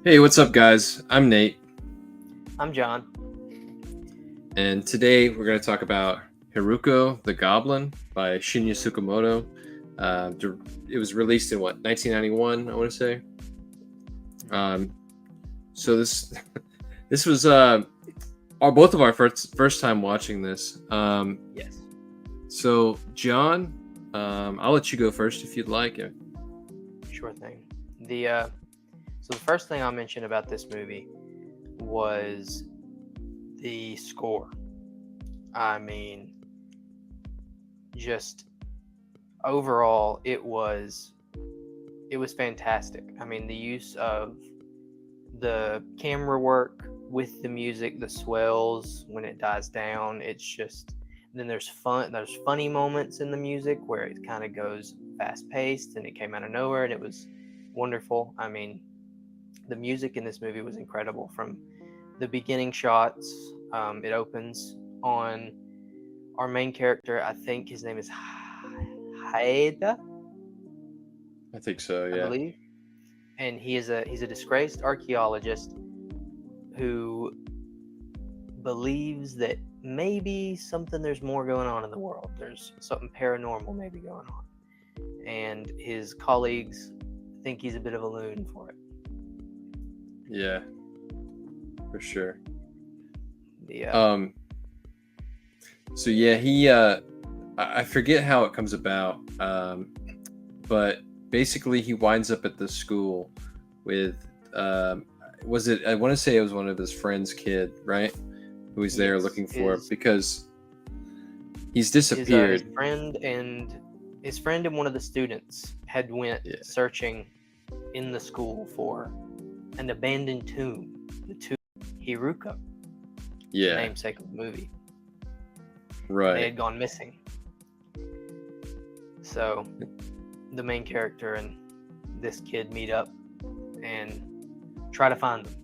Hey, what's up, guys? I'm Nate, I'm John. and today we're going to talk about Hiruko The Goblin by Shinya Tsukamoto. It was released in 1991, I want to say. Um, so this this was both of our first time watching this. Yes. So John, I'll let you go first if you'd like. Sure thing. The first thing I'll mention about this movie was the score. I mean, just overall, it was fantastic. I mean, the use of the camera work with the music, the swells when it dies down, it's just then there's funny moments in the music where it kind of goes fast paced and it came out of nowhere and it was wonderful. I mean, the music in this movie was incredible from the beginning shots. It opens on our main character. I think his name is Haida, I think so. I Yeah. believe, and he's a disgraced archaeologist who believes that maybe there's more going on in the world. There's something paranormal maybe going on, and his colleagues think he's a bit of a loon for it. Yeah, for sure. The So yeah, I forget how it comes about, but basically he winds up at the school with, was it? I want to say it was one of his friend's kid, right? Who he's there looking for because he's disappeared. His friend and one of the students had went searching in the school for an abandoned tomb, the tomb of Hiruko, the namesake of the movie. Right. They had gone missing. So the main character and this kid meet up and try to find them.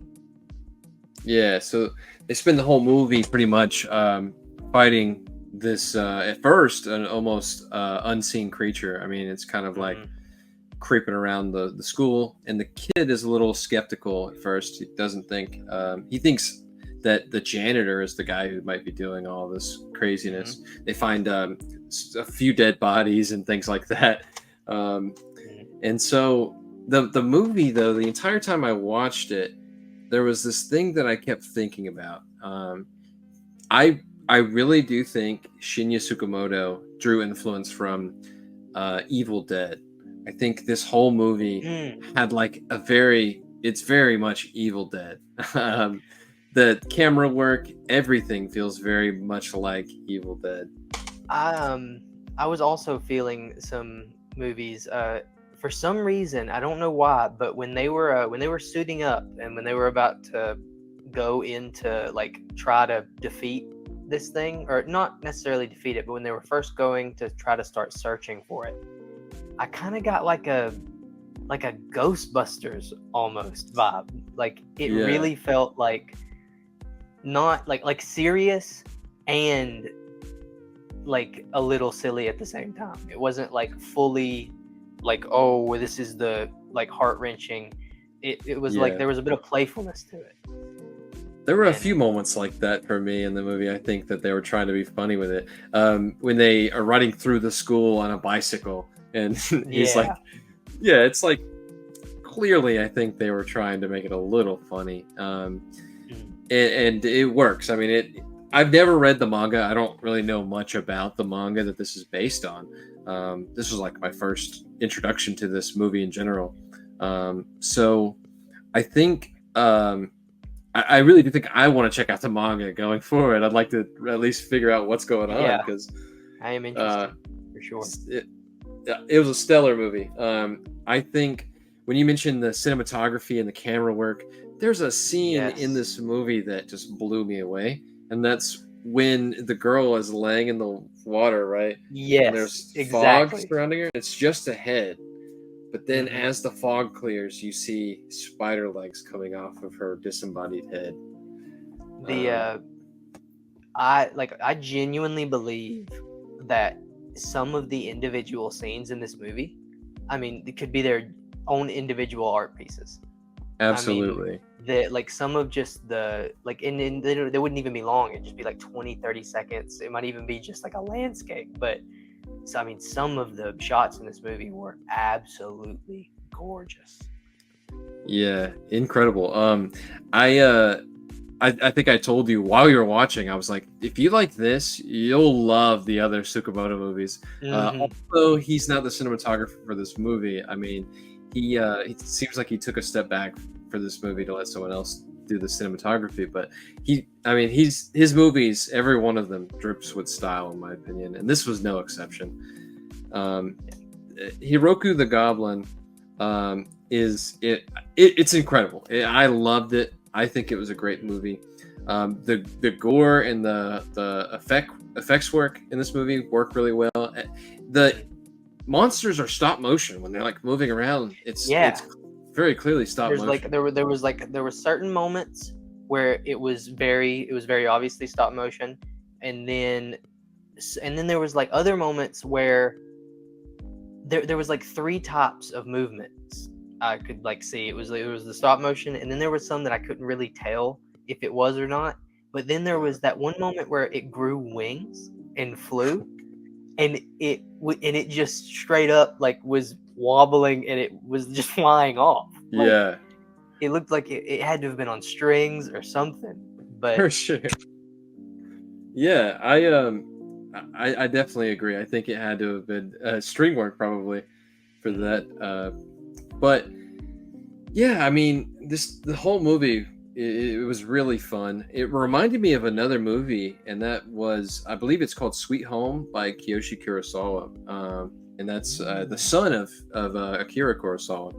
Yeah, so they spend the whole movie pretty much fighting this, at first, an almost unseen creature. I mean, it's kind of like creeping around the school, and the kid is a little skeptical at first. He doesn't think, he thinks that the janitor is the guy who might be doing all this craziness. They find a few dead bodies and things like that. And so the movie, though, the entire time I watched it, there was this thing that I kept thinking about. I really do think Shinya Tsukamoto drew influence from Evil Dead. I think this whole movie had like it's very much Evil Dead. The camera work, everything feels very much like Evil Dead. I was also feeling some movies. For some reason, I don't know why, but when they were suiting up and when they were about to go into like try to defeat this thing, or not necessarily defeat it, but when they were first going to try to start searching for it, I kind of got like a Ghostbusters almost vibe. Like it really felt like not like serious and like a little silly at the same time. It wasn't like fully like, oh, this is the like heart-wrenching. It was like there was a bit of playfulness to it. There were a few moments like that for me in the movie. I think that they were trying to be funny with it. When they are running through the school on a bicycle, and he's like, it's like clearly I think they were trying to make it a little funny. And it works. I mean, I've never read the manga. I don't really know much about the manga that this is based on. This was like my first introduction to this movie in general. So I think I really do think I want to check out the manga going forward. I'd like to at least figure out what's going on because I am interested for sure. It was a stellar movie. I think when you mentioned the cinematography and the camera work, there's a scene in this movie that just blew me away, and that's when the girl is laying in the water, right? Yes, and there's fog surrounding her. It's just a head, but then as the fog clears, you see spider legs coming off of her disembodied head. I genuinely believe that some of the individual scenes in this movie, I mean, it could be their own individual art pieces. Absolutely. Like some of just the like, and they wouldn't even be long. It'd just be like 20-30 seconds. It might even be just like a landscape. But so, I mean, some of the shots in this movie were absolutely gorgeous. Yeah, incredible. I think I told you while you were watching, I was like, if you like this, you'll love the other Tsukamoto movies. Although he's not the cinematographer for this movie, I mean, he it seems like he took a step back for this movie to let someone else do the cinematography. But his movies, every one of them drips with style, in my opinion, and this was no exception. Hiruko the Goblin it's incredible. I loved it. I think it was a great movie. The gore and the effects work in this movie work really well. The monsters are stop motion when they're like moving around. It's very clearly stop motion. Like there were certain moments where it was very obviously stop motion, and then there was like other moments where there was like three types of movements I could like see. It was the stop motion, and then there was some that I couldn't really tell if it was or not. But then there was that one moment where it grew wings and flew, and it just straight up like was wobbling, and it was just flying off. Yeah, it looked like it had to have been on strings or something. But for sure. Yeah, I definitely agree. I think it had to have been string work probably for that. But yeah, I mean, the whole movie it was really fun. It reminded me of another movie, and that was, I believe it's called Sweet Home by Kiyoshi Kurosawa, and that's the son of Akira Kurosawa.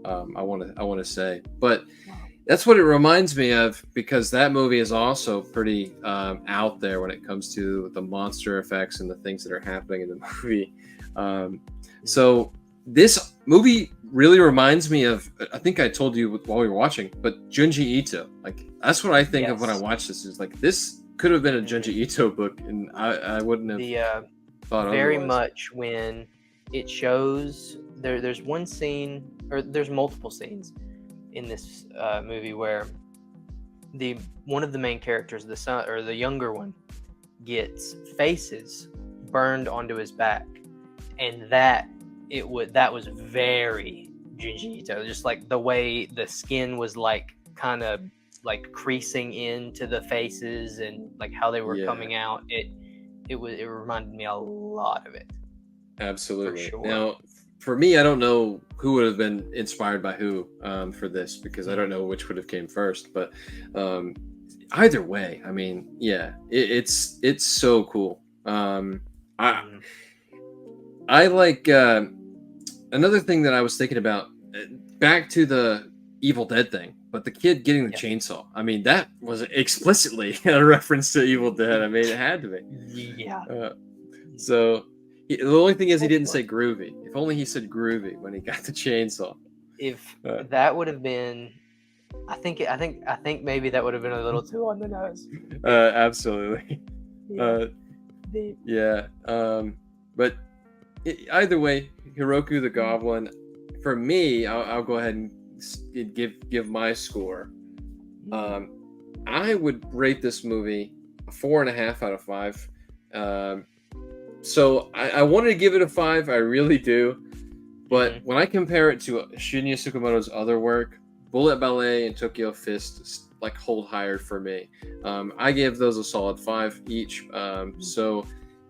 I want to say, but that's what it reminds me of, because that movie is also pretty out there when it comes to the monster effects and the things that are happening in the movie. So this movie really reminds me of, I think I told you while we were watching, but Junji Ito. Like, that's what I think of when I watch this. Is like, this could have been a Junji Ito book, and I wouldn't have thought very otherwise. much when it shows there's one scene, or there's multiple scenes in this movie where one of the main characters, the son or the younger one, gets faces burned onto his back, and that was very Junji Ito. Just like the way the skin was like kind of like creasing into the faces, and like how they were coming out. It reminded me a lot of it. Absolutely. For sure. Now, for me, I don't know who would have been inspired by who for this, because I don't know which would have came first. But either way, I mean, yeah, it's so cool. I like another thing that I was thinking about, back to the Evil Dead thing, but the kid getting the chainsaw. I mean, that was explicitly a reference to Evil Dead. I mean, it had to be. Yeah. So the only thing is, he didn't say groovy. If only he said groovy when he got the chainsaw. If that would have been, I think maybe that would have been a little too on the nose. Absolutely. But either way, Hiruko the Goblin, for me, I'll go ahead and give my score. I would rate this movie a 4.5 out of 5. So I wanted to give it a 5, I really do. But when I compare it to Shinya Tsukamoto's other work, Bullet Ballet and Tokyo Fist like hold higher for me. I gave those a solid 5 each. So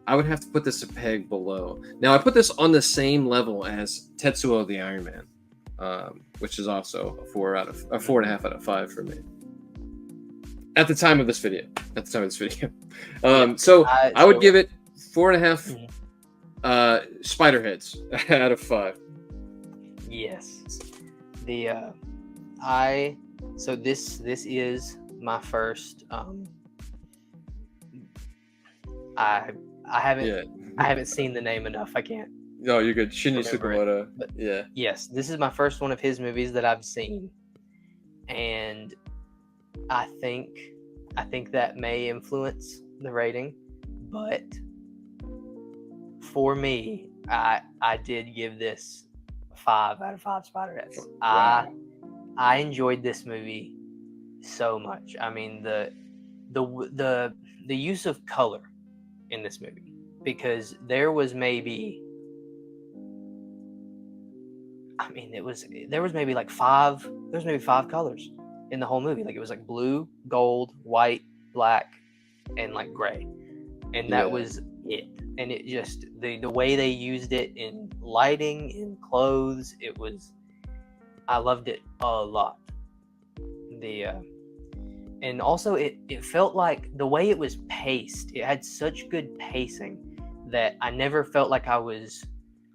I would have to put this a peg below. Now, I put this on the same level as Tetsuo the Iron Man, which is also a 4.5 out of 5 for me. At the time of this video. So I would give it 4.5 spider heads out of 5. Yes. So this is my first. I haven't seen the name enough. I can't. No, you're good. Shinya Tsukamoto. Yeah. Yes, this is my first one of his movies that I've seen, and I think that may influence the rating, but for me, I did give this 5 out of 5 spider heads. Wow. I enjoyed this movie so much. I mean, the use of color in this movie, because there was maybe like five colors in the whole movie. Like, it was like blue, gold, white, black, and like gray, and that was it. And it just, the way they used it in lighting, in clothes, I loved it a lot. And also it felt like the way it was paced, it had such good pacing that I never felt like I was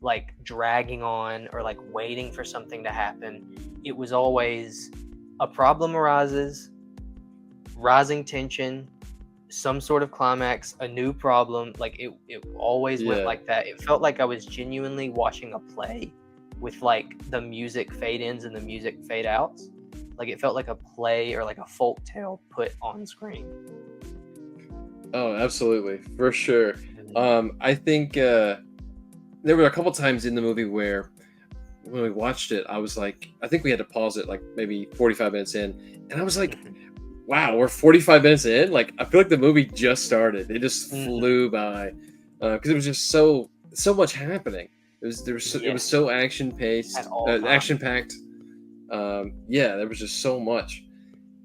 like dragging on or like waiting for something to happen. It was always a problem arises, rising tension, some sort of climax, a new problem. Like, it always went like that. It felt like I was genuinely watching a play with like the music fade ins and the music fade outs. Like, it felt like a play or like a folk tale put on screen. Oh, absolutely, for sure. I think there were a couple times in the movie where, when we watched it, I was like, I think we had to pause it like maybe 45 minutes in, and I was like, wow, we're 45 minutes in? Like, I feel like the movie just started. It just flew by, because it was just so much happening. It was so action paced, action packed. There was just so much,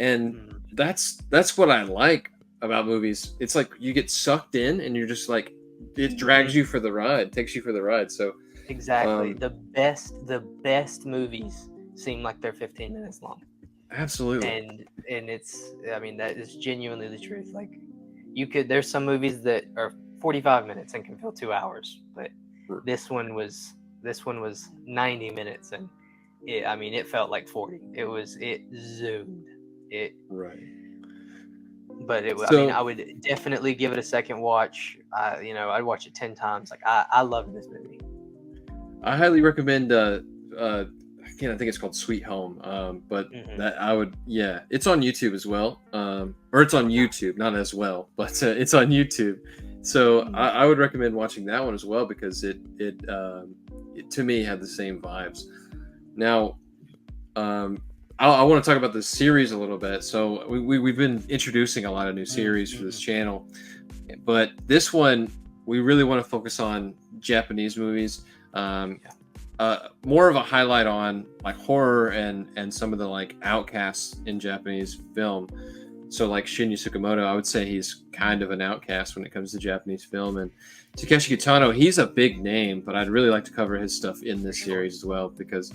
and that's what I like about movies. It's like you get sucked in, and you're just like, it drags you for the ride, takes you for the ride. So exactly, the best movies seem like they're 15 minutes long. Absolutely. And it's, I mean, that is genuinely the truth. Like, there's some movies that are 45 minutes and can feel 2 hours, but this one was 90 minutes, and it felt like 40. It zoomed. Right. But I would definitely give it a second watch. I'd watch it 10 times. Like, I love this movie. I highly recommend I think it's called Sweet Home. But that I would, it's on YouTube as well. Or it's on YouTube, not as well, but it's on YouTube. So I would recommend watching that one as well, because it to me had the same vibes. Now, I want to talk about the series a little bit. So we've been introducing a lot of new series for this channel, but this one we really want to focus on Japanese movies. More of a highlight on like horror and some of the like outcasts in Japanese film. So like Shinya Tsukamoto, I would say he's kind of an outcast when it comes to Japanese film. And Takeshi Kitano, he's a big name, but I'd really like to cover his stuff in this series as well, because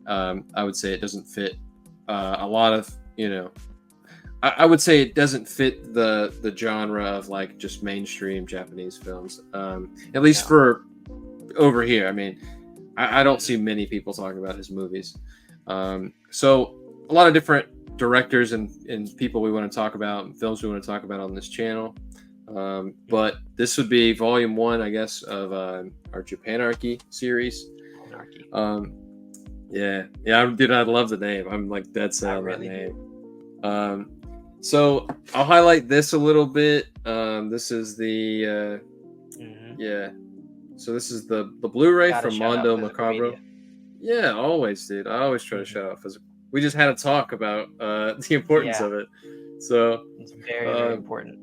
I would say it doesn't fit a lot of, I would say it doesn't fit the genre of like just mainstream Japanese films, at least for over here. I mean, I don't see many people talking about his movies. So a lot of different directors and people we want to talk about, and films we want to talk about on this channel. But this would be volume 1, I guess, of our Japanarchy series. Dude, I love the name. I'm like dead set on that name. So I'll highlight this a little bit. This is the So this is the Blu-ray from Mondo Macabro. Yeah, always, dude. I always try to shout out physical. We just had a talk about the importance of it. So it's very, very important.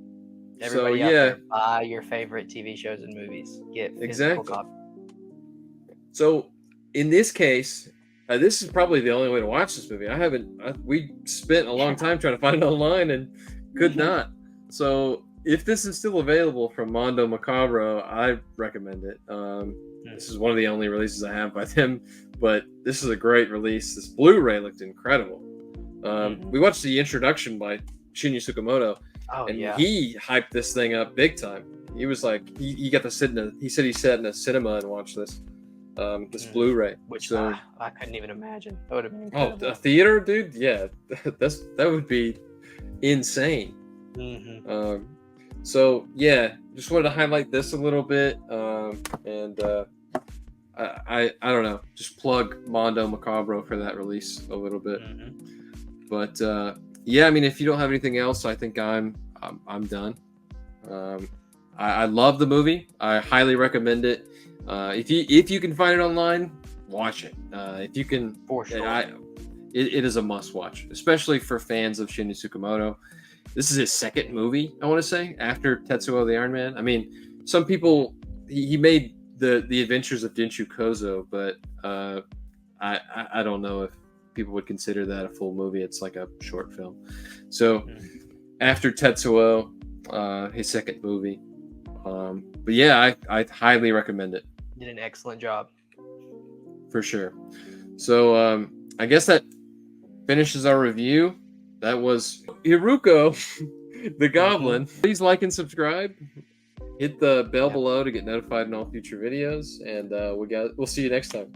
Everybody out there, buy your favorite TV shows and movies. Get physical copy. So in this case, this is probably the only way to watch this movie. We spent a long time trying to find it online and could not. So if this is still available from Mondo Macabro, I recommend it. This is one of the only releases I have by them, but this is a great release. This Blu-ray looked incredible. We watched the introduction by Shinya Tsukamoto, he hyped this thing up big time. He was like, he got to sit he said he sat in a cinema and watched this Blu-ray. Which I couldn't even imagine. That would have been incredible. Oh, a theater, dude? Yeah, that would be insane. So just wanted to highlight this a little bit, and I don't know, just plug Mondo Macabro for that release a little bit. But I mean, if you don't have anything else, I think I'm done. I love the movie. I highly recommend it. If you can find it online, watch it. If you can, for sure. it is a must watch, especially for fans of Shinya Tsukamoto. This is his second movie, I want to say, after Tetsuo the Iron Man. I mean, some people he made the Adventures of Denshu Kozo, but I don't know if people would consider that a full movie. It's like a short film. So after Tetsuo, his second movie. But yeah, I highly recommend it. Did an excellent job. For sure. So I guess that finishes our review. That was Hiruko the Goblin. Please like and subscribe. Hit the bell below to get notified on all future videos. And we'll see you next time.